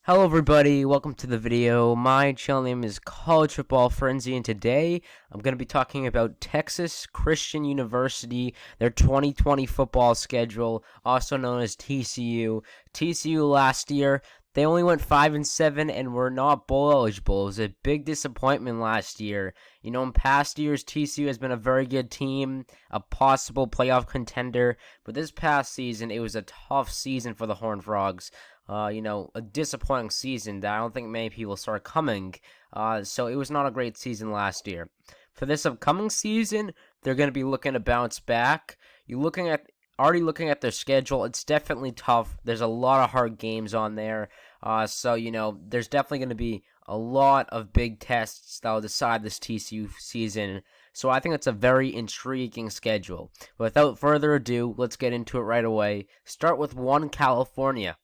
Hello everybody, welcome to the video. My channel name is College Football Frenzy, and today I'm going to be talking about Texas Christian University, their 2020 football schedule, also known as TCU. TCU last year, they only went 5-7 and were not bowl eligible. It was a big disappointment last year. You know, in past years, TCU has been a very good team, a possible playoff contender, but this past season, it was a tough season for the Horned Frogs. A disappointing season that I don't think many people saw coming. So it was not a great season last year. For this upcoming season, they're going to be looking to bounce back. Already looking at their schedule. It's definitely tough. There's a lot of hard games on there. There's definitely going to be a lot of big tests that will decide this TCU season. So I think it's a very intriguing schedule. Without further ado, let's get into it right away. Start with California.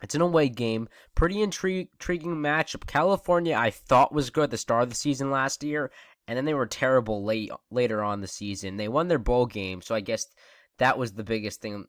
It's an away game. Pretty intriguing matchup. California, I thought, was good at the start of the season last year, and then they were terrible later on the season. They won their bowl game, so I guess that was the biggest thing.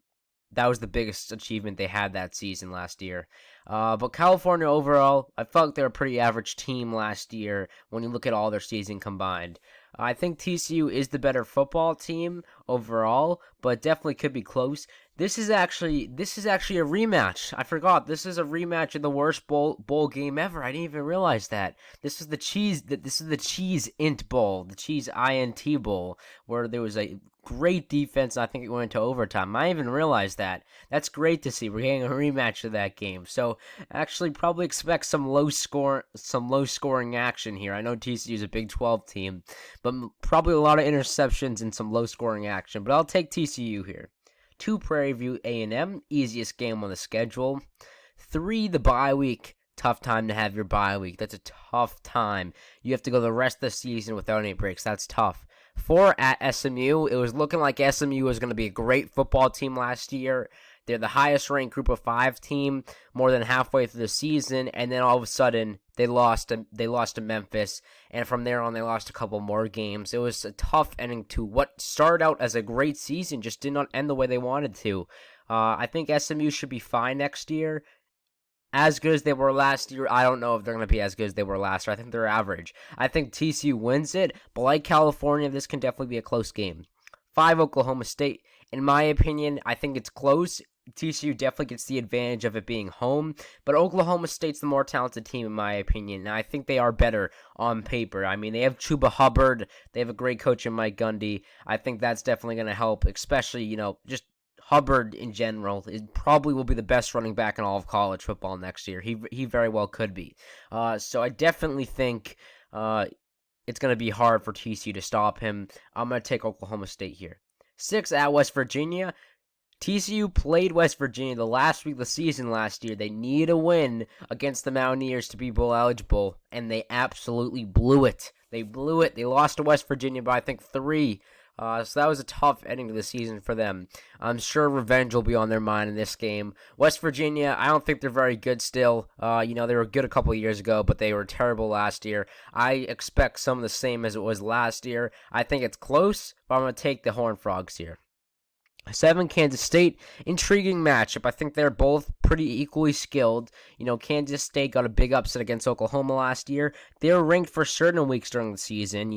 That was the biggest achievement they had that season last year. But California overall, I felt like they were a pretty average team last year when you look at all their season combined. I think TCU is the better football team overall, but definitely could be close. This is actually a rematch. I forgot. This is a rematch of the worst bowl game ever. I didn't even realize that. This is the Cheese Int Bowl, the Cheese INT Bowl, where there was a great defense. And I think it went into overtime. I didn't even realize that. That's great to see. We're getting a rematch of that game. So actually, probably expect some low scoring action here. I know TCU is a Big 12 team, but probably a lot of interceptions and some low scoring action. But I'll take TCU here. 2, Prairie View A&M, easiest game on the schedule. 3, the bye week. Tough time to have your bye week. That's a tough time. You have to go the rest of the season without any breaks. That's tough. 4, at SMU. It was looking like SMU was going to be a great football team last year. They're the highest ranked group of 5 team more than halfway through the season, and then all of a sudden they lost to Memphis, and from there on they lost a couple more games. It was a tough ending to what started out as a great season, just did not end the way they wanted to. I think SMU should be fine next year. As good as they were last year, I don't know if they're going to be as good as they were last year. I think they're average. I think TCU wins it, but like California, this can definitely be a close game. 5, Oklahoma State. In my opinion, I think it's close. TCU definitely gets the advantage of it being home, but Oklahoma State's the more talented team in my opinion, and I think they are better on paper. I mean, they have Chuba Hubbard, they have a great coach in Mike Gundy. I think that's definitely going to help, especially, just Hubbard in general. It probably will be the best running back in all of college football next year. He very well could be. So I definitely think it's going to be hard for TCU to stop him. I'm going to take Oklahoma State here. 6, at West Virginia. TCU played West Virginia the last week of the season last year. They needed a win against the Mountaineers to be bowl eligible, and they absolutely blew it. They blew it. They lost to West Virginia by, I think, 3. So that was a tough ending to the season for them. I'm sure revenge will be on their mind in this game. West Virginia, I don't think they're very good still. They were good a couple of years ago, but they were terrible last year. I expect some of the same as it was last year. I think it's close, but I'm going to take the Horned Frogs here. 7, Kansas State, intriguing matchup. I think they're both pretty equally skilled. Kansas State got a big upset against Oklahoma last year. They were ranked for certain weeks during the season.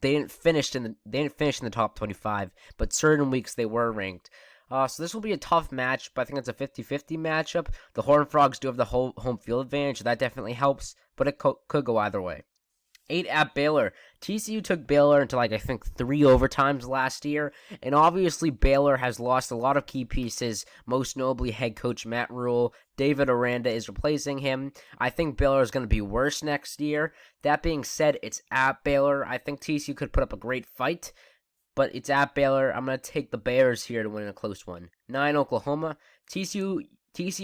They didn't finish in the top 25, but certain weeks they were ranked. So this will be a tough match, but I think it's a 50-50 matchup. The Horned Frogs do have the home field advantage, so that definitely helps, but it could go either way. 8, at Baylor. TCU took Baylor into, I think 3 overtimes last year, and obviously Baylor has lost a lot of key pieces, most notably head coach Matt Rule. David Aranda is replacing him. I think Baylor is going to be worse next year. That being said, it's at Baylor. I think TCU could put up a great fight, but it's at Baylor. I'm going to take the Bears here to win a close one. 9, Oklahoma. TCU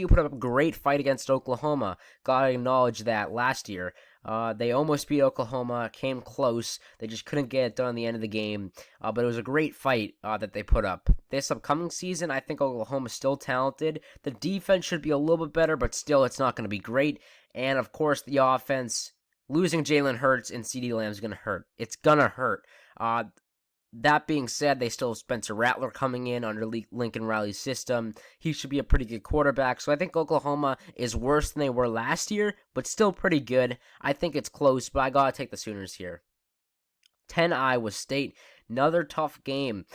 put up a great fight against Oklahoma. Gotta acknowledge that last year. They almost beat Oklahoma, came close. They just couldn't get it done at the end of the game. But it was a great fight that they put up. This upcoming season, I think Oklahoma's still talented. The defense should be a little bit better, but still it's not going to be great. And, of course, the offense, losing Jalen Hurts and CeeDee Lamb is going to hurt. It's going to hurt. That being said, they still have Spencer Rattler coming in under Lincoln Riley's system. He should be a pretty good quarterback. So I think Oklahoma is worse than they were last year, but still pretty good. I think it's close, but I got to take the Sooners here. 10 Iowa State, another tough game.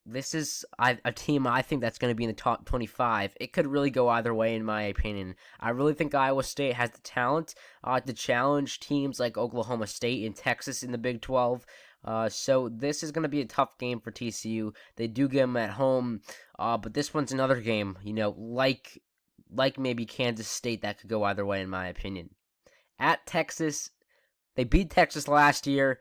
This is a team I think that's going to be in the top 25. It could really go either way, in my opinion. I really think Iowa State has the talent to challenge teams like Oklahoma State and Texas in the Big 12. So this is going to be a tough game for TCU. They do get them at home, but this one's another game, like maybe Kansas State, that could go either way, in my opinion. At Texas, they beat Texas last year.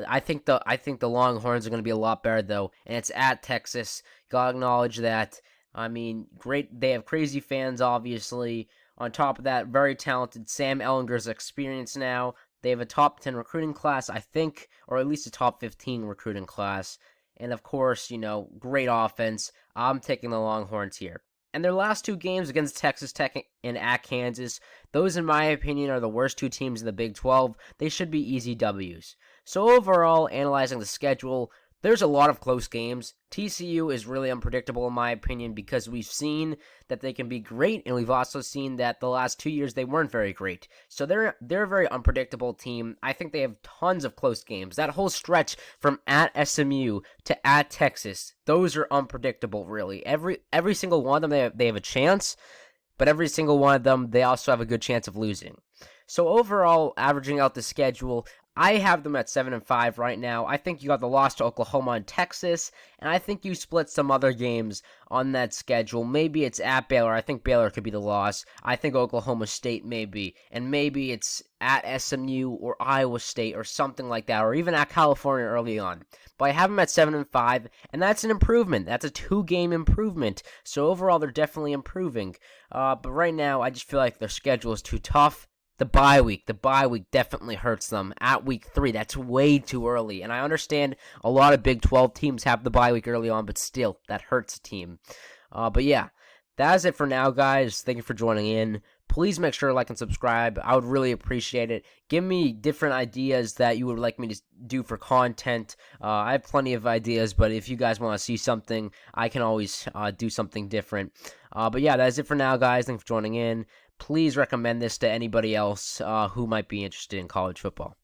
I think the Longhorns are going to be a lot better though, and it's at Texas. Gotta acknowledge that. I mean, great. They have crazy fans, obviously. On top of that, very talented Sam Ehlinger's experience now. They have a top 10 recruiting class, I think, or at least a top 15 recruiting class. And of course, great offense. I'm taking the Longhorns here. And their last two games against Texas Tech and at Kansas, those, in my opinion, are the worst two teams in the Big 12. They should be easy W's. So overall, analyzing the schedule, there's a lot of close games. TCU is really unpredictable, in my opinion, because we've seen that they can be great, and we've also seen that the last 2 years they weren't very great. So they're a very unpredictable team. I think they have tons of close games. That whole stretch from at SMU to at Texas, those are unpredictable, really. Every single one of them, they have a chance, but every single one of them, they also have a good chance of losing. So overall, averaging out the schedule, I have them at 7-5 right now. I think you got the loss to Oklahoma and Texas, and I think you split some other games on that schedule. Maybe it's at Baylor. I think Baylor could be the loss. I think Oklahoma State maybe, and maybe it's at SMU or Iowa State or something like that, or even at California early on. But I have them at 7-5, and that's an improvement. That's a 2-game improvement. So overall, they're definitely improving. But right now, I just feel like their schedule is too tough. The bye week definitely hurts them at week 3. That's way too early. And I understand a lot of Big 12 teams have the bye week early on, but still, that hurts a team. But yeah, that is it for now, guys. Thank you for joining in. Please make sure to like and subscribe. I would really appreciate it. Give me different ideas that you would like me to do for content. I have plenty of ideas, but if you guys want to see something, I can always do something different. But yeah, that is it for now, guys. Thanks for joining in. Please recommend this to anybody else who might be interested in college football.